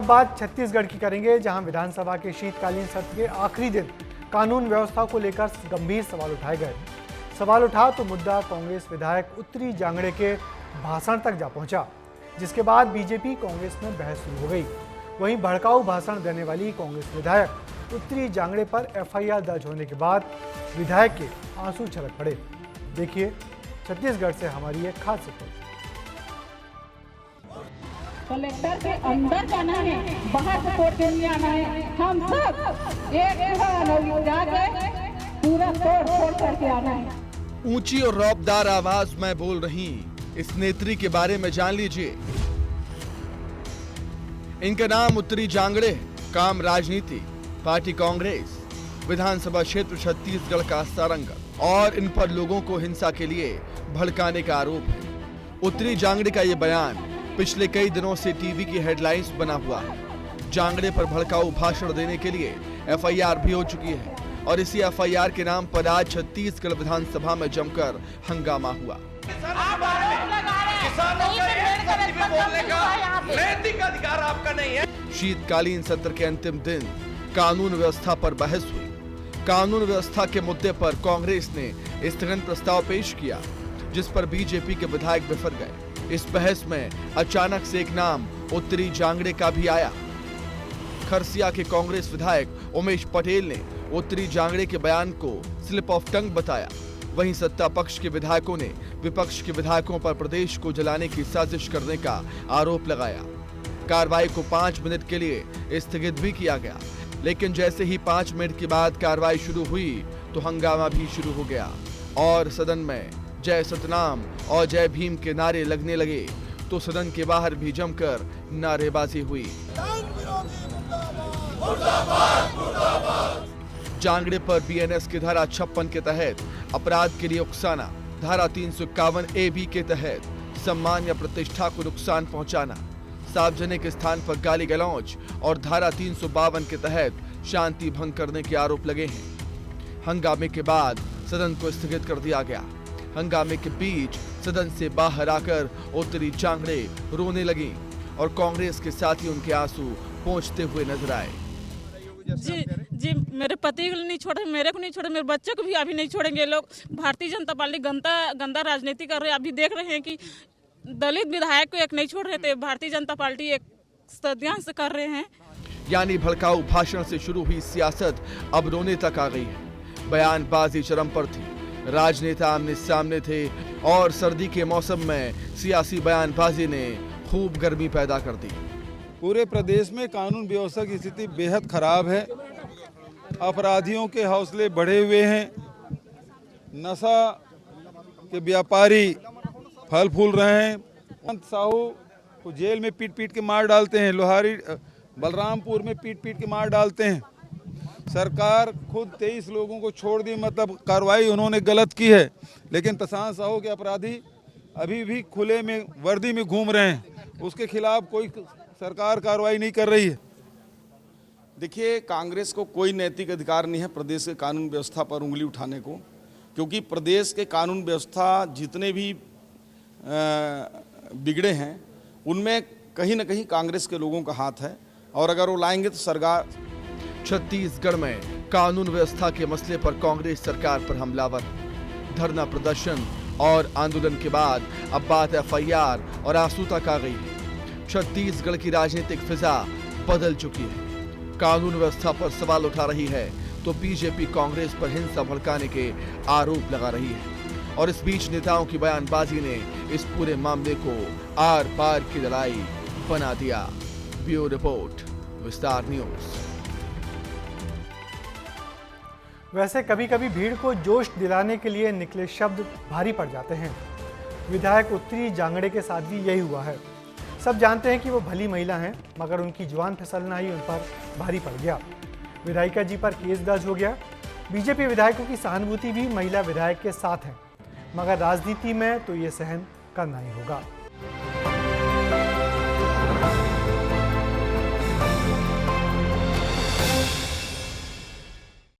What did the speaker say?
बात छत्तीसगढ़ की करेंगे, जहां विधानसभा के शीतकालीन सत्र के आखिरी दिन कानून व्यवस्था को लेकर गंभीर सवाल उठाए गए। सवाल उठा तो मुद्दा कांग्रेस विधायक उत्तरी जांगड़े के भाषण तक जा पहुंचा, जिसके बाद बीजेपी कांग्रेस में बहस शुरू हो गई। वहीं भड़काऊ भाषण देने वाली कांग्रेस विधायक उत्तरी जांगड़े पर एफआईआर दर्ज होने के बाद विधायक के आंसू छलक पड़े। देखिए छत्तीसगढ़ से हमारी एक खास रिपोर्ट। कलेक्टर के अंदर जाना है, बाहर से कोर्ट के लिए आना है। हम सब एक जाके पूरा तोड़ करके आना है। ऊंची और रौबदार आवाज में बोल रही इस नेत्री के बारे में जान लीजिए। इनका नाम उत्तरी जांगड़े, काम राजनीति, पार्टी कांग्रेस, विधानसभा क्षेत्र छत्तीसगढ़ का सारंग, और इन पर लोगों को हिंसा के लिए भड़काने का आरोप है। उत्तरी जांगड़े का ये बयान पिछले कई दिनों से टीवी की हेडलाइंस बना हुआ है। जांगड़े पर भड़काऊ भाषण देने के लिए एफआईआर भी हो चुकी है और इसी एफआईआर के नाम पर आज छत्तीसगढ़ विधानसभा में जमकर हंगामा हुआ। नैतिक अधिकार आपका नहीं है। शीतकालीन सत्र के अंतिम दिन कानून व्यवस्था पर बहस हुई। कानून व्यवस्था के मुद्दे पर कांग्रेस ने स्थगन प्रस्ताव पेश किया, जिस पर बीजेपी के विधायक बिफर गए। इस बहस में अचानक से एक नाम उत्तरी जांगड़े का भी आया। खरसिया के कांग्रेस विधायक उमेश पटेल ने उत्तरी जांगड़े के बयान को स्लिप ऑफ टंग बताया। वहीं सत्ता पक्ष के विधायकों ने विपक्ष के विधायकों पर प्रदेश को जलाने की साजिश करने का आरोप लगाया। कार्रवाई को 5 मिनट के लिए स्थगित भी किया गया, लेकिन जैसे ही 5 मिनट के बाद कार्रवाई शुरू हुई तो हंगामा भी शुरू हो गया और सदन में जय सतनाम और जय भीम के नारे लगने लगे तो सदन के बाहर भी जमकर नारेबाजी हुई। जांगड़े पर बीएनएस की धारा 56 के तहत अपराध के लिए उकसाना, धारा 351 AB के तहत सम्मान या प्रतिष्ठा को नुकसान पहुंचाना, सार्वजनिक स्थान पर गाली गलौज और धारा 352 के तहत शांति भंग करने के आरोप लगे हैं। हंगामे के बाद सदन को स्थगित कर दिया गया। हंगामे के बीच सदन से बाहर आकर उत्तरी जांगड़े रोने लगी और कांग्रेस के साथी उनके आंसू पोंछते हुए नजर आए। जी मेरे पति को नहीं छोड़े, मेरे को नहीं छोड़े, मेरे बच्चे को भी अभी नहीं छोड़ेंगे। लोग भारतीय जनता पार्टी गंदा राजनीति कर रहे हैं। अभी देख रहे हैं कि दलित विधायक को एक नहीं छोड़ रहे थे, भारतीय जनता पार्टी एक षड्यंत्र कर रहे हैं। यानी भड़काऊ भाषण से शुरू हुई सियासत अब रोने तक आ गई है। बयानबाजी चरम पर थी, राजनेता आमने सामने थे और सर्दी के मौसम में सियासी बयानबाजी ने खूब गर्मी पैदा कर दी। पूरे प्रदेश में कानून व्यवस्था की स्थिति बेहद खराब है। अपराधियों के हौसले बढ़े हुए हैं। नशा के व्यापारी फल फूल रहे हैं। अंत साहू को जेल में पीट पीट के मार डालते हैं, लोहारी बलरामपुर में पीट पीट के मार डालते हैं। सरकार खुद 23 लोगों को छोड़ दी, मतलब कार्रवाई उन्होंने गलत की है, लेकिन प्रशांत साहू के अपराधी अभी भी खुले में वर्दी में घूम रहे हैं। उसके खिलाफ कोई सरकार कार्रवाई नहीं कर रही है। देखिए, कांग्रेस को कोई नैतिक अधिकार नहीं है प्रदेश के कानून व्यवस्था पर उंगली उठाने को, क्योंकि प्रदेश के कानून व्यवस्था जितने भी बिगड़े हैं उनमें कहीं ना कहीं कांग्रेस के लोगों का हाथ है, और अगर वो लाएंगे तो सरकार। छत्तीसगढ़ में कानून व्यवस्था के मसले पर कांग्रेस सरकार पर हमलावर। धरना प्रदर्शन और आंदोलन के बाद अब बात एफआईआर और आंसू तक आ गई है। छत्तीसगढ़ की राजनीतिक फिजा बदल चुकी है। कानून व्यवस्था पर सवाल उठा रही है तो बीजेपी कांग्रेस पर हिंसा भड़काने के आरोप लगा रही है, और इस बीच नेताओं की बयानबाजी ने इस पूरे मामले को आर पार की लड़ाई बना दिया। ब्यूरो रिपोर्ट, विस्तार न्यूज। वैसे कभी कभी भीड़ को जोश दिलाने के लिए निकले शब्द भारी पड़ जाते हैं। विधायक उत्तरी जांगड़े के साथ भी यही हुआ है। सब जानते हैं कि वो भली महिला हैं, मगर उनकी जुबान फिसलना ही उन पर भारी पड़ गया। विधायिका जी पर केस दर्ज हो गया। बीजेपी विधायकों की सहानुभूति भी महिला विधायक के साथ है, मगर राजनीति में तो ये सहन करना ही होगा।